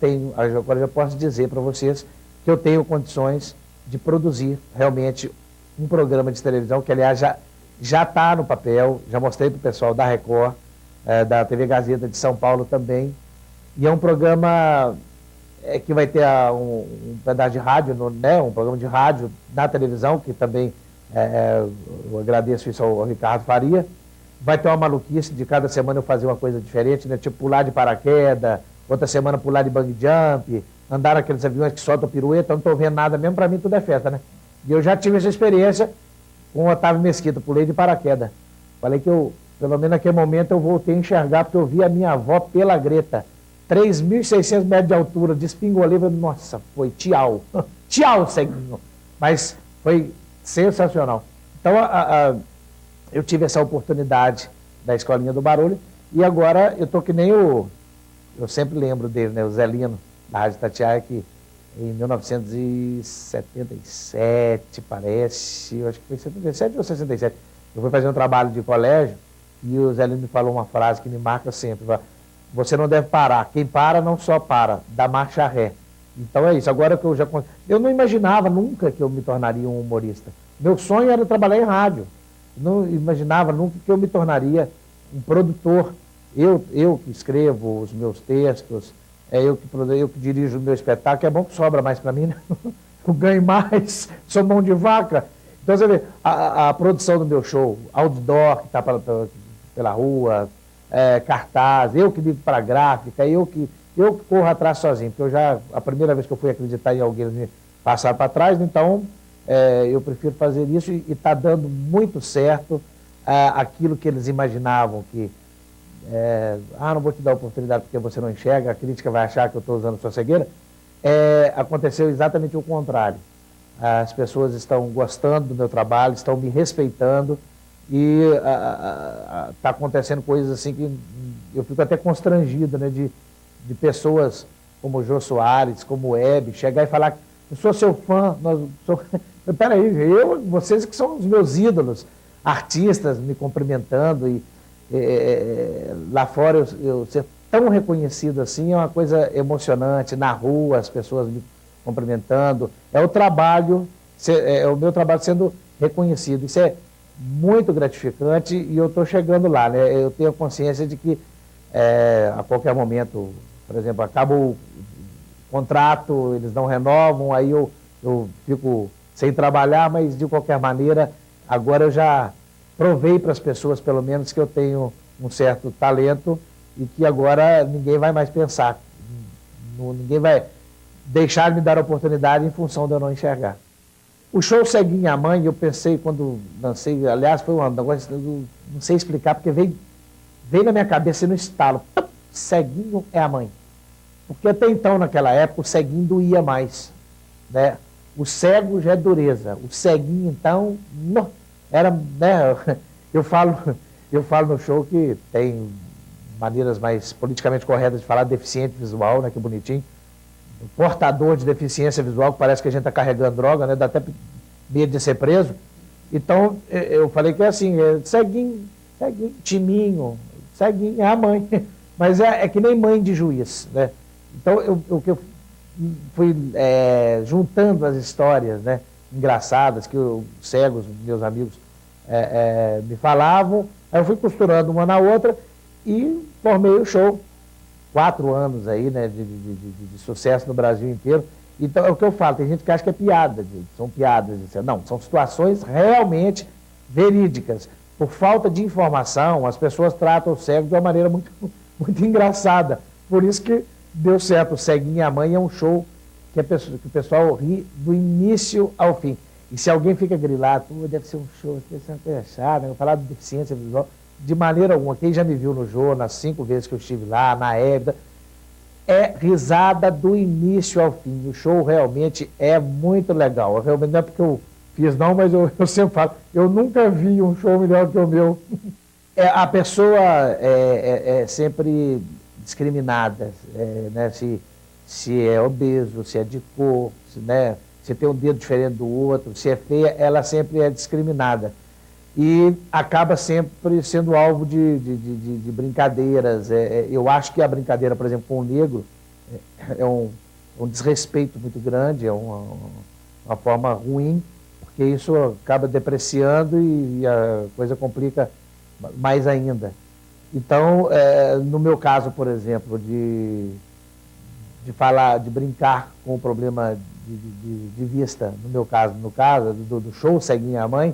Speaker 1: posso dizer para vocês que eu tenho condições de produzir realmente um programa de televisão, que aliás já está no papel, já mostrei para o pessoal da Record, da TV Gazeta de São Paulo também, e é um programa que vai ter um pedaço de rádio, um programa de rádio na televisão, que também eu agradeço isso ao Ricardo Faria. Vai ter uma maluquice de cada semana eu fazer uma coisa diferente, né? Tipo pular de paraquedas, outra semana pular de bungee jump, andar naqueles aviões que soltam pirueta, eu não estou vendo nada mesmo, para mim tudo é festa, né? E eu já tive essa experiência com o Otávio Mesquita, pulei de paraquedas. Falei que pelo menos naquele momento, eu voltei a enxergar, porque eu vi a minha avó pela greta, 3.600 metros de altura, despingolei, nossa, foi tchau, tchau, ceguinho. Mas Foi sensacional. Então, eu tive essa oportunidade da Escolinha do Barulho, e agora eu tô que nem eu sempre lembro dele, né, o Zelino, da Rádio Itatiaia, que em 1977, parece, eu acho que foi 77 ou 67, eu fui fazer um trabalho de colégio, e o Zelino me falou uma frase que me marca sempre: você não deve parar, quem para não só para, dá marcha ré. Então é isso, agora que eu não imaginava nunca que eu me tornaria um humorista. Meu sonho era trabalhar em rádio. Não imaginava nunca que eu me tornaria um produtor. Eu que escrevo os meus textos, eu que dirijo o meu espetáculo. É bom que sobra mais para mim, né? Eu ganho mais, sou mão de vaca. Então você vê, a produção do meu show, outdoor que está pela rua, cartaz, eu que ligo para a gráfica, eu que corro atrás sozinho, porque a primeira vez que eu fui acreditar em alguém, eles me passaram para trás, então eu prefiro fazer isso, e está dando muito certo aquilo que eles imaginavam, que não vou te dar oportunidade porque você não enxerga, a crítica vai achar que eu estou usando sua cegueira. Aconteceu exatamente o contrário. As pessoas estão gostando do meu trabalho, estão me respeitando, e está acontecendo coisas assim que eu fico até constrangido, né, de pessoas como o Jô Soares, como o Hebe, chegar e falar: eu sou seu fã, peraí, vocês que são os meus ídolos, artistas me cumprimentando, e lá fora eu ser tão reconhecido assim é uma coisa emocionante, na rua as pessoas me cumprimentando, é o meu trabalho sendo reconhecido, isso é muito gratificante, e eu estou chegando lá, né? Eu tenho consciência de que a qualquer momento, por exemplo, acaba o contrato, eles não renovam, aí eu fico sem trabalhar, mas de qualquer maneira, agora eu já provei para as pessoas, pelo menos, que eu tenho um certo talento, e que agora ninguém vai mais pensar, ninguém vai deixar de me dar oportunidade em função de eu não enxergar. O show Ceguinha a Mãe, eu pensei quando lancei, aliás, foi um negócio, eu não sei explicar, porque veio na minha cabeça no estalo: ceguinho é a mãe. Porque até então, naquela época, o ceguinho doía mais, né? O cego já é dureza, o ceguinho, então, era, né? Eu falo no show que tem maneiras mais politicamente corretas de falar: deficiente visual, né? Que bonitinho. Portador de deficiência visual, que parece que a gente está carregando droga, né? Dá até medo de ser preso. Então, eu falei que é assim: ceguinho, timinho, ceguinho é a mãe. Mas é que nem mãe de juiz, né? Então, eu fui juntando as histórias, né, engraçadas que os cegos, meus amigos, me falavam, aí eu fui costurando uma na outra e formei o show. 4 anos aí, né, de sucesso no Brasil inteiro. Então, é o que eu falo, tem gente que acha que é piada, são piadas. Não, são situações realmente verídicas. Por falta de informação, as pessoas tratam o cego de uma maneira muito, muito engraçada. Por isso que deu certo. O Ceguinha a Mãe é um show que o pessoal ri do início ao fim. E se alguém fica grilado: deve ser um show, deve ser uma coisa chata, eu falar de deficiência visual, de maneira alguma. Quem já me viu no Jô, nas 5 vezes que eu estive lá, na Hébida, é risada do início ao fim. O show realmente é muito legal. Realmente não é porque eu fiz não, mas eu sempre falo, eu nunca vi um show melhor que o meu. A pessoa é sempre discriminada, né? Se é obeso, se é de cor, se tem um dedo diferente do outro, se é feia, ela sempre é discriminada. E acaba sempre sendo alvo de brincadeiras. Eu acho que a brincadeira, por exemplo, com o negro, é um desrespeito muito grande, é uma forma ruim, porque isso acaba depreciando e a coisa complica mais ainda. Então, no meu caso, por exemplo, de brincar com o problema de vista, no caso do show Ceguinha a Mãe,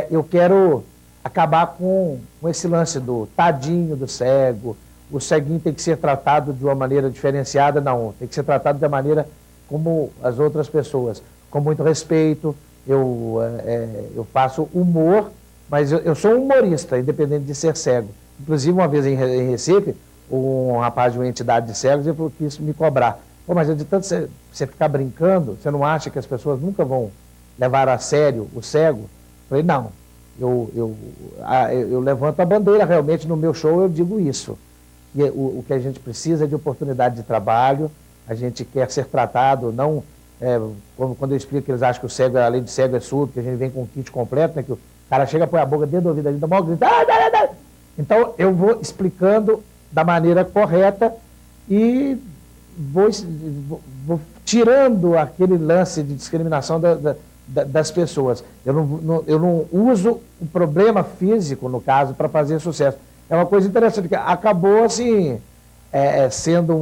Speaker 1: eu quero acabar com esse lance do tadinho do cego, o ceguinho tem que ser tratado de uma maneira diferenciada, não, tem que ser tratado da maneira como as outras pessoas, com muito respeito. Eu faço humor, mas eu sou um humorista, independente de ser cego. Inclusive, uma vez em Recife, um rapaz de uma entidade de cegos, ele falou que isso me cobrar. Mas de tanto você ficar brincando, você não acha que as pessoas nunca vão levaram a sério o cego. Falei, não, eu levanto a bandeira, realmente no meu show eu digo isso. Que o que a gente precisa é de oportunidade de trabalho, a gente quer ser tratado, não quando eu explico que eles acham que o cego, além de cego, é surdo, que a gente vem com um kit completo, né, que o cara chega, põe a boca dentro do ouvido, a gente dá uma grita, então eu vou explicando da maneira correta e vou tirando aquele lance de discriminação das pessoas. Eu não uso o problema físico, no caso, para fazer sucesso. É uma coisa interessante, que acabou assim, sendo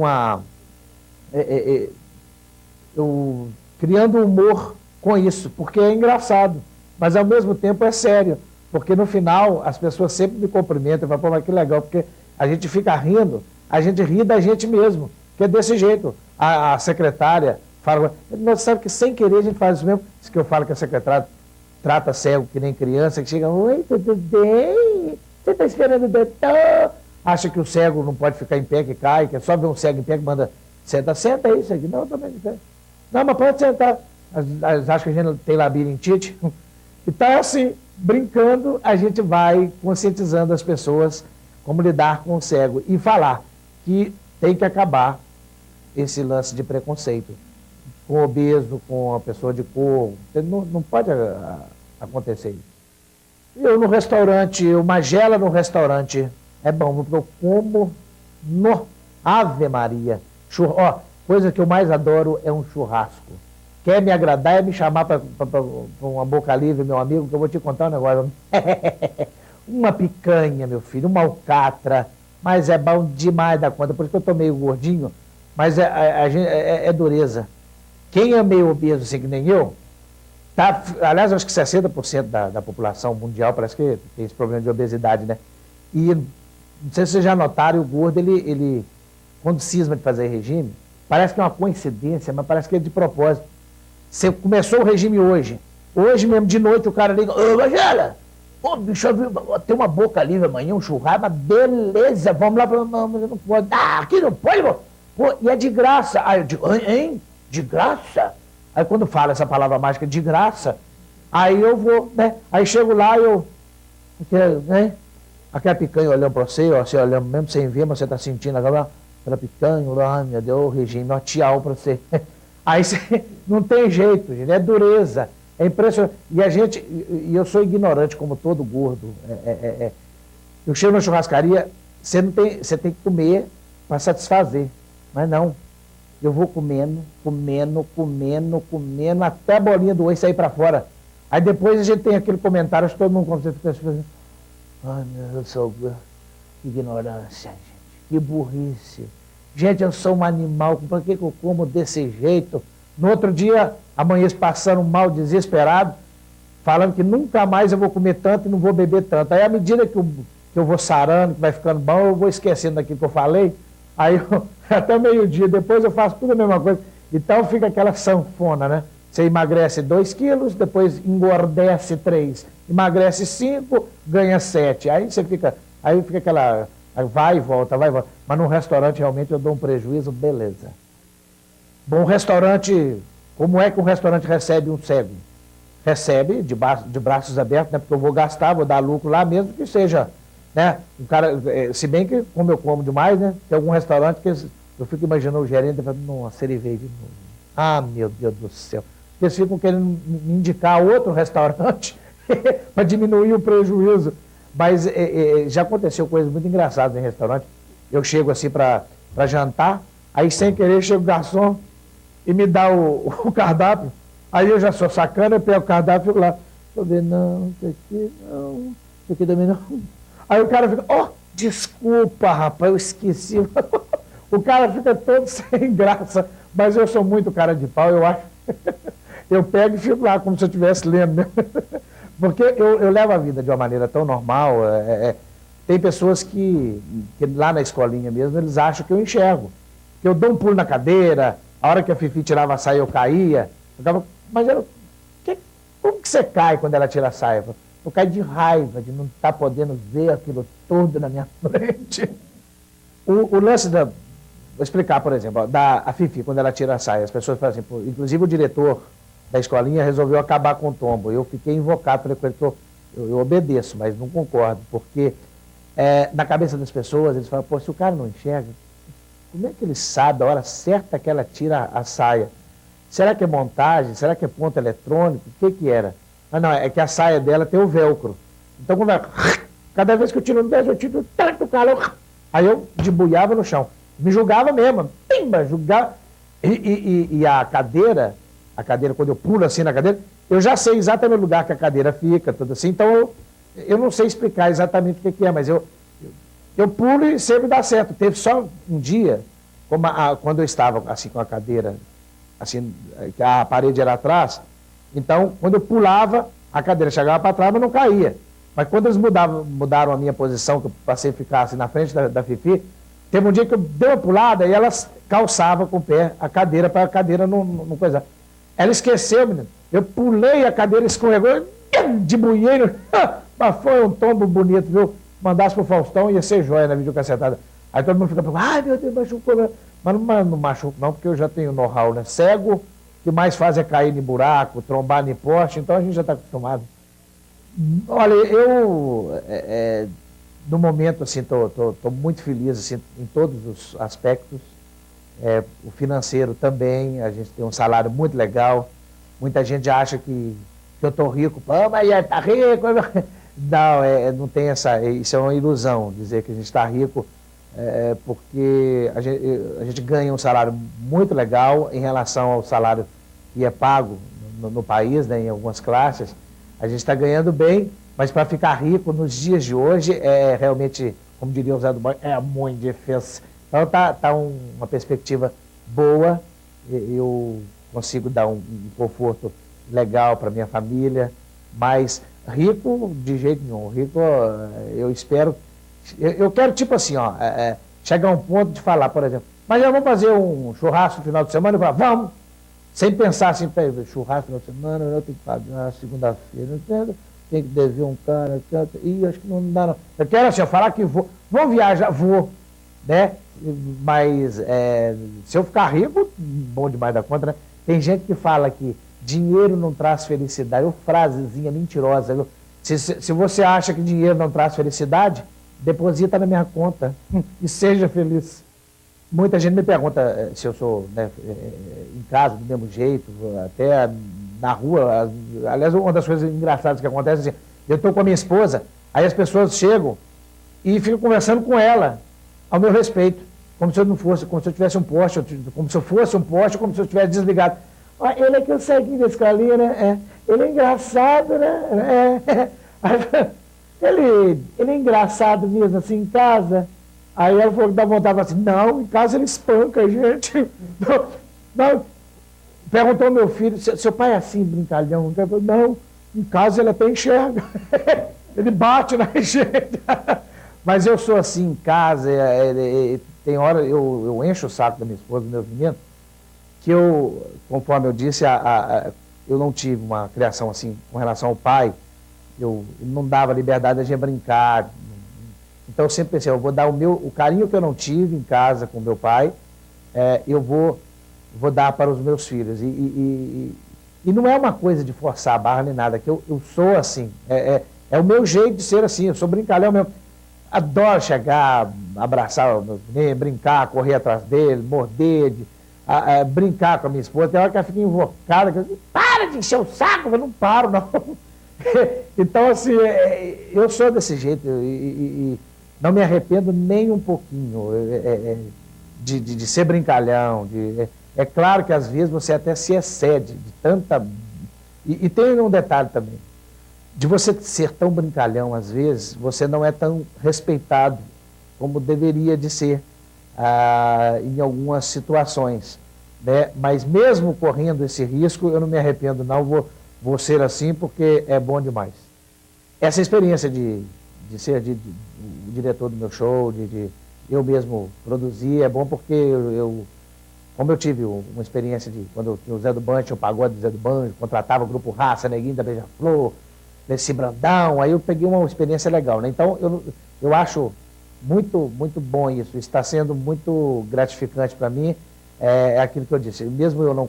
Speaker 1: eu criando humor com isso, porque é engraçado, mas ao mesmo tempo é sério, porque no final as pessoas sempre me cumprimentam e falam, pô, mas que legal, porque a gente fica rindo, a gente ri da gente mesmo, que é desse jeito. A secretária fala, mas sabe que sem querer a gente faz isso mesmo, isso que eu falo que a secretária trata cego que nem criança, que chega, oi, tudo bem? Você está esperando o doutor? Acha que o cego não pode ficar em pé que cai, que é só ver um cego em pé que manda, senta aí, isso aqui. Não, eu também de pé. Não, mas pode sentar. Acho que a gente tem labirintite. Então, assim, brincando, a gente vai conscientizando as pessoas como lidar com o cego e falar que tem que acabar esse lance de preconceito com o obeso, com a pessoa de cor. Não pode acontecer isso. Eu no restaurante, uma gela no restaurante, é bom, porque eu como no Ave Maria. Coisa que eu mais adoro é um churrasco. Quer me agradar é me chamar para uma boca livre, meu amigo, que eu vou te contar um negócio. Uma picanha, meu filho, uma alcatra, mas é bom demais da conta, por isso que eu tô meio gordinho, mas é dureza. Quem é meio obeso, assim que nem eu, aliás, eu acho que 60% da população mundial parece que tem esse problema de obesidade, né? E não sei se vocês já notaram, o gordo, ele quando cisma de fazer regime, parece que é uma coincidência, mas parece que é de propósito. Você começou o regime hoje mesmo de noite o cara liga, ô Magela, pô, bicho, tem uma boca livre amanhã, um churrasco, mas beleza, vamos lá, não, mas eu não pode, aqui não pode, pô, e é de graça. Aí eu digo, hein? De graça? Aí quando fala essa palavra mágica, de graça, aí eu vou, né? Aí chego lá, né? Aquela picanha olhando para você, ó, você olhando mesmo sem ver, mas você está sentindo aquela picanha, ai meu Deus, o regime, ó, tchau para você. Aí você, não tem jeito, gente, é dureza, é impressionante. E eu sou ignorante, como todo gordo. Eu chego na churrascaria, você tem que comer para satisfazer, mas não. Eu vou comendo, até a bolinha do oi sair para fora. Aí depois a gente tem aquele comentário, acho que todo mundo consegue ficar assim, ai meu Deus, eu sou ignorância, gente, que burrice. Gente, eu sou um animal, por que eu como desse jeito? No outro dia, amanheço passando mal, desesperado, falando que nunca mais eu vou comer tanto e não vou beber tanto. Aí à medida que eu vou sarando, que vai ficando bom, eu vou esquecendo daquilo que eu falei. Aí até meio-dia, depois eu faço tudo a mesma coisa. Então fica aquela sanfona, né? Você emagrece 2 quilos, depois engordece 3, emagrece 5, ganha 7. Aí fica aquela, vai e volta. Mas num restaurante realmente eu dou um prejuízo, beleza. Bom restaurante, como é que um restaurante recebe um cego? Recebe de braços abertos, né? Porque eu vou gastar, vou dar lucro lá, mesmo que seja, né? Um cara, se bem que, como eu como demais, né? Tem algum restaurante que eu fico imaginando o gerente falando, nossa, ele veio de novo. Ah, meu Deus do céu. Eles ficam querendo me indicar outro restaurante para diminuir o prejuízo. Mas já aconteceu coisas muito engraçadas em restaurante. Eu chego assim para jantar, aí sem querer chega o garçom e me dá o cardápio. Aí eu já sou sacana, eu pego o cardápio e fico lá. Tô vendo, não, isso aqui não, isso aqui também não. Aí o cara fica, desculpa, rapaz, eu esqueci. O cara fica todo sem graça, mas eu sou muito cara de pau, eu acho. Eu pego e fico lá, como se eu estivesse lendo, né? Porque eu levo a vida de uma maneira tão normal. Tem pessoas que lá na escolinha mesmo, eles acham que eu enxergo. Que eu dou um pulo na cadeira, a hora que a Fifi tirava a saia eu caía. Mas como que você cai quando ela tira a saia? Eu caio de raiva de não estar podendo ver aquilo todo na minha frente. O lance vou explicar, por exemplo, a Fifi, quando ela tira a saia, as pessoas falam assim, inclusive o diretor da escolinha resolveu acabar com o tombo. Eu fiquei invocado, falei com ele, eu obedeço, mas não concordo, porque na cabeça das pessoas eles falam, pô, se o cara não enxerga, como é que ele sabe a hora certa que ela tira a saia? Será que é montagem? Será que é ponto eletrônico? O que era? Ah, não, é que a saia dela tem o velcro. Então, cada vez que eu tiro um 10, eu tiro tanto calor. Aí eu debuiava no chão. Me julgava mesmo. Pimba, julgava. E a cadeira, quando eu pulo assim na cadeira, eu já sei exatamente o lugar que a cadeira fica, tudo assim. Então, eu não sei explicar exatamente o que é, mas eu pulo e sempre dá certo. Teve só um dia, quando eu estava assim com a cadeira, assim, que a parede era atrás, então, quando eu pulava, a cadeira chegava para trás, mas não caía. Mas quando eles mudaram a minha posição, que eu passei a ficar assim na frente da Fifi, teve um dia que eu dei uma pulada e ela calçava com o pé a cadeira para a cadeira não coisar. Ela esqueceu, menino. Eu pulei, a cadeira escorregou, debuiei, mas foi um tombo bonito, viu? Mandasse pro Faustão, ia ser joia na videocassetada. Aí todo mundo fica falando, ai meu Deus, machucou. Mas não machuco não, porque eu já tenho know-how, né? Cego, o que mais faz é cair em buraco, trombar em poste, então a gente já está acostumado. Olha, eu, no momento, assim, tô muito feliz, assim, em todos os aspectos. O financeiro também, a gente tem um salário muito legal. Muita gente acha que eu estou rico. Pô, mas tá rico. Não, não tem isso é uma ilusão, dizer que a gente está rico, porque a gente ganha um salário muito legal em relação ao salário que é pago no país, né, em algumas classes. A gente está ganhando bem, mas para ficar rico nos dias de hoje é realmente, como diria o Zé do Banco, é muito difícil. Então tá uma perspectiva boa, eu consigo dar um conforto legal para minha família, mas rico de jeito nenhum. Rico, eu espero, eu quero tipo assim, chegar a um ponto de falar, por exemplo, mas eu vou fazer um churrasco no final de semana, e falar, vamos, sem pensar assim, churrasco no final de semana, eu tenho que pagar segunda-feira, tem que dever um cara, acho que não dá não. Eu quero assim, falar que vou viajar, vou, né? Mas se eu ficar rico, bom demais da conta, né? Tem gente que fala que dinheiro não traz felicidade, ou frasezinha mentirosa, viu? Se você acha que dinheiro não traz felicidade, deposita na minha conta e seja feliz. Muita gente me pergunta se eu sou, né, em casa do mesmo jeito, até na rua. Aliás, uma das coisas engraçadas que acontece é assim, eu estou com a minha esposa, aí as pessoas chegam e ficam conversando com ela ao meu respeito, como se eu não fosse, como se eu tivesse um poste, como se eu fosse um poste, como se eu tivesse desligado. Ele é que eu segui na escolinha, né? Ele é engraçado, né? Ele é engraçado mesmo, assim, em casa. Aí ela falou que dá vontade, assim, não, em casa ele espanca a gente. Não. Perguntou ao meu filho, seu pai é assim, brincalhão? Eu falei, não, em casa ele até enxerga. Ele bate na gente. Mas eu sou assim em casa, tem hora, eu encho o saco da minha esposa, dos meus meninos, que eu, conforme eu disse, eu não tive uma criação assim com relação ao pai, eu não dava liberdade a gente brincar. Então eu sempre pensei, eu vou dar o carinho que eu não tive em casa com meu pai, eu vou dar para os meus filhos. E não é uma coisa de forçar a barra nem nada, que eu sou assim, é o meu jeito de ser assim, eu sou brincalhão mesmo. Adoro chegar, abraçar o meu menino, brincar, correr atrás dele, morder, brincar com a minha esposa. Tem hora que ela fica invocada, que eu digo, para de encher o saco, eu não paro, não. Então, assim, eu sou desse jeito e não me arrependo nem um pouquinho de ser brincalhão. É claro que às vezes você até se excede de tanta... E tem um detalhe também. De você ser tão brincalhão, às vezes, você não é tão respeitado como deveria de ser em algumas situações, né? Mas mesmo correndo esse risco, eu não me arrependo, não, vou ser assim porque é bom demais. Essa experiência de ser o diretor do meu show, de eu mesmo produzir, é bom porque como eu tive uma experiência quando eu tinha o Zé do Banjo, o pagode do Zé do Banjo, contratava o grupo Raça, Neguinho da Beija-Flor, desse Brandão, aí eu peguei uma experiência legal, né? Então eu acho muito, muito bom isso, está sendo muito gratificante para mim, é aquilo que eu disse, mesmo eu não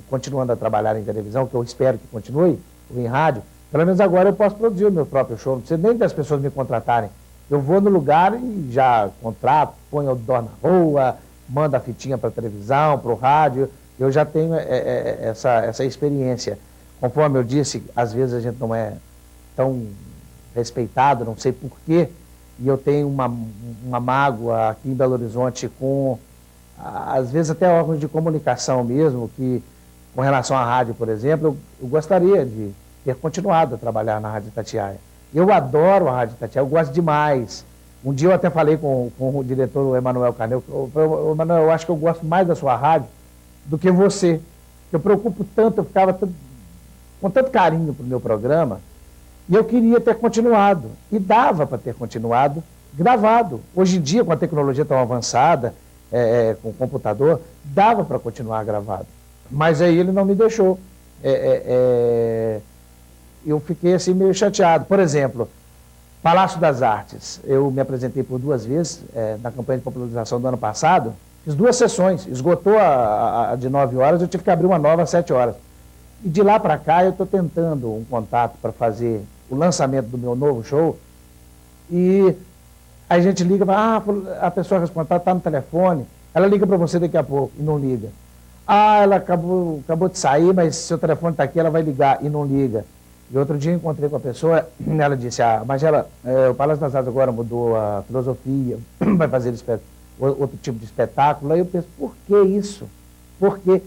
Speaker 1: continuando a trabalhar em televisão, que eu espero que continue, ou em rádio, pelo menos agora eu posso produzir o meu próprio show, não precisa nem das pessoas me contratarem. Eu vou no lugar e já contrato, ponho outdoor na rua, mando a fitinha para a televisão, para o rádio, eu já tenho essa experiência. Conforme eu disse, às vezes a gente não é tão respeitado, não sei porquê, e eu tenho uma mágoa aqui em Belo Horizonte com, às vezes até órgãos de comunicação mesmo, que com relação à rádio, por exemplo, eu gostaria de ter continuado a trabalhar na Rádio Itatiaia. Eu adoro a Rádio Itatiaia, eu gosto demais. Um dia eu até falei com o diretor Emanuel Carneiro, Emanuel, eu acho que eu gosto mais da sua rádio do que você. Eu preocupo tanto, eu ficava com tanto carinho para o meu programa, e eu queria ter continuado, e dava para ter continuado gravado. Hoje em dia, com a tecnologia tão avançada, com o computador, dava para continuar gravado. Mas aí ele não me deixou. Eu fiquei assim meio chateado. Por exemplo, Palácio das Artes, eu me apresentei por 2 vezes na campanha de popularização do ano passado, fiz 2 sessões, esgotou a de 9 horas, eu tive que abrir uma nova às 7 horas. E de lá para cá eu estou tentando um contato para fazer o lançamento do meu novo show, e a gente liga, a pessoa responsável está no telefone, ela liga para você daqui a pouco e não liga. Ela acabou de sair, mas seu telefone está aqui, ela vai ligar e não liga. E outro dia eu encontrei com a pessoa, ela disse, Magela, o Palácio das Artes agora mudou a filosofia, vai fazer outro tipo de espetáculo. Aí eu penso, por que isso? Por que?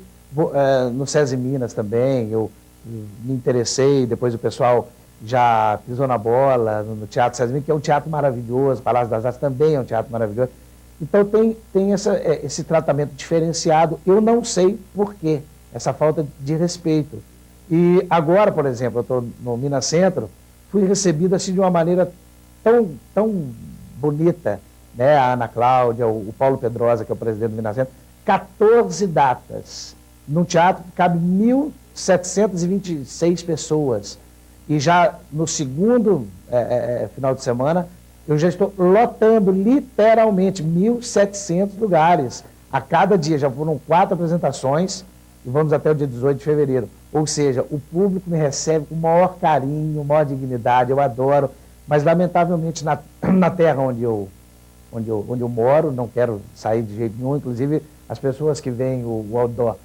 Speaker 1: No SESI Minas também, eu me interessei, depois o pessoal já pisou na bola, no Teatro SESI Minas, que é um teatro maravilhoso, o Palácio das Artes também é um teatro maravilhoso. Então tem esse tratamento diferenciado, eu não sei por quê, essa falta de respeito. E agora, por exemplo, eu estou no Minas Centro, fui recebido assim de uma maneira tão bonita, né? A Ana Cláudia, o Paulo Pedrosa, que é o presidente do Minas Centro, 14 datas, num teatro que cabe 1.726 pessoas. E já no segundo final de semana, eu já estou lotando literalmente 1.700 lugares. A cada dia, já foram 4 apresentações, e vamos até o dia 18 de fevereiro. Ou seja, o público me recebe com o maior carinho, maior dignidade, eu adoro, mas lamentavelmente na terra onde eu moro, não quero sair de jeito nenhum, inclusive as pessoas que veem o outdoor,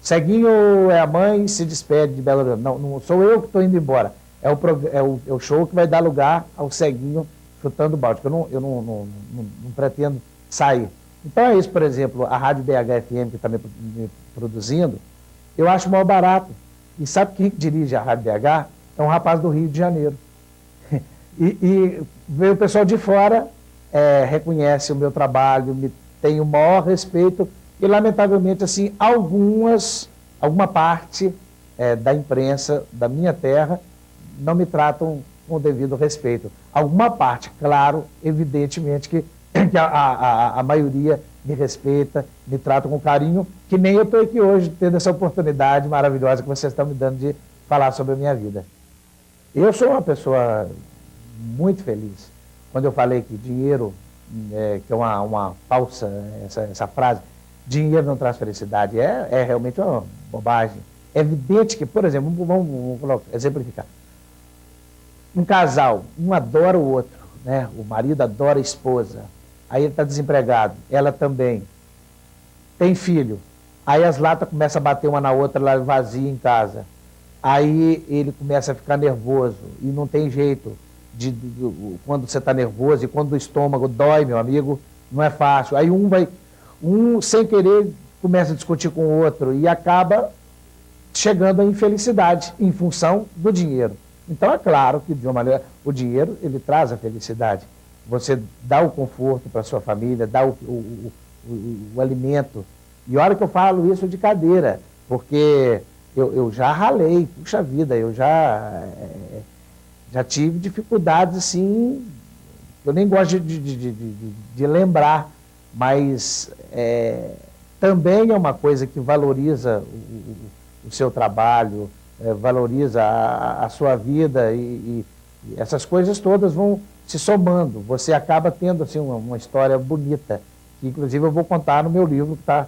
Speaker 1: Ceguinho é a mãe, se despede de Belo Horizonte. Não sou eu que estou indo embora, é o show que vai dar lugar ao Ceguinho chutando balde, que eu não pretendo sair. Então é isso, por exemplo, a Rádio BH-FM que está me produzindo, eu acho mal barato. E sabe quem dirige a Rádio BH? É um rapaz do Rio de Janeiro. E veio o pessoal de fora, reconhece o meu trabalho, me tem o maior respeito, e lamentavelmente, assim, alguma parte da imprensa da minha terra não me tratam com o devido respeito. Alguma parte, claro, evidentemente que a maioria me respeita, me trata com carinho, que nem eu estou aqui hoje tendo essa oportunidade maravilhosa que vocês estão me dando de falar sobre a minha vida. Eu sou uma pessoa muito feliz. Quando eu falei que dinheiro, que é uma falsa, essa frase, dinheiro não traz felicidade, é realmente uma bobagem. É evidente que, por exemplo, vamos exemplificar. Um casal, um adora o outro, né? O marido adora a esposa, aí ele está desempregado, ela também, tem filho, aí as latas começam a bater uma na outra, lá vazia em casa, aí ele começa a ficar nervoso, e não tem jeito, quando você está nervoso, e quando o estômago dói, meu amigo, não é fácil, aí um sem querer começa a discutir com o outro, e acaba chegando à infelicidade, em função do dinheiro. Então é claro que, de uma maneira, o dinheiro, ele traz a felicidade. Você dá o conforto para a sua família, dá o alimento. E olha que eu falo isso de cadeira, porque eu já ralei, puxa vida, eu já tive dificuldades assim, eu nem gosto de lembrar, mas também é uma coisa que valoriza o seu trabalho, valoriza a sua vida, e essas coisas todas vão se somando. Você acaba tendo assim, uma história bonita, que inclusive eu vou contar no meu livro que está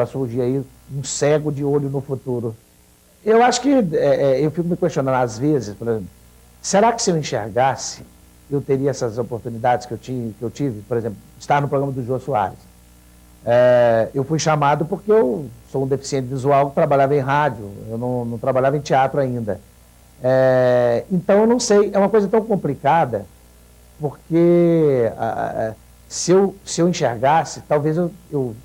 Speaker 1: para surgir aí um cego de olho no futuro. Eu acho que eu fico me questionando às vezes, por exemplo, será que se eu enxergasse, eu teria essas oportunidades que eu tive, por exemplo, estar no programa do Jô Soares. Eu fui chamado porque eu sou um deficiente visual que trabalhava em rádio, eu não trabalhava em teatro ainda. Então eu não sei, é uma coisa tão complicada, porque se eu enxergasse, talvez eu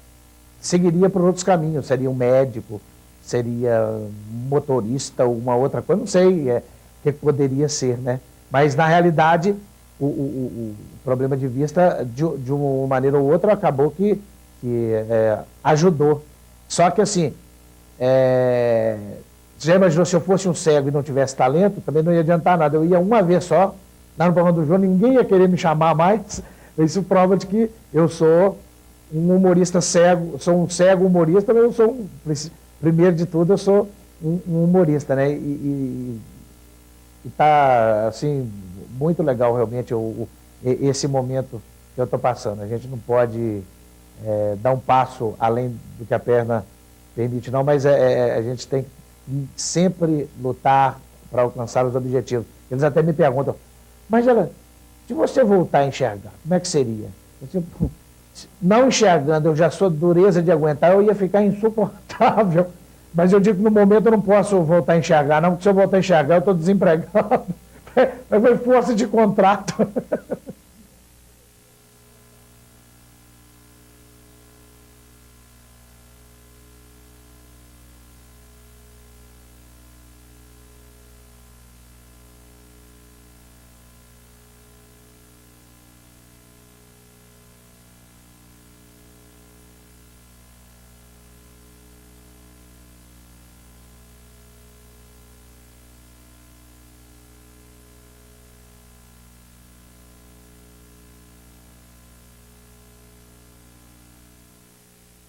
Speaker 1: seguiria por outros caminhos, seria um médico, seria um motorista, uma outra coisa, não sei o que poderia ser, né? Mas na realidade o problema de vista, de uma maneira ou outra, acabou que ajudou. Só que assim, você já imaginou se eu fosse um cego e não tivesse talento, também não ia adiantar nada. Eu ia uma vez só, lá no programa do Jô, ninguém ia querer me chamar mais. Isso prova de que eu sou um humorista cego, sou um cego humorista, mas eu sou primeiro de tudo, eu sou um humorista, né? E tá, assim, muito legal realmente esse momento que eu estou passando. A gente não pode dar um passo além do que a perna permite, não, mas a gente tem que sempre lutar para alcançar os objetivos. Eles até me perguntam, mas se você voltar a enxergar, como é que seria? Não enxergando, eu já sou dureza de aguentar, eu ia ficar insuportável. Mas eu digo que no momento eu não posso voltar a enxergar, não, porque se eu voltar a enxergar, eu estou desempregado. Mas foi força de contrato.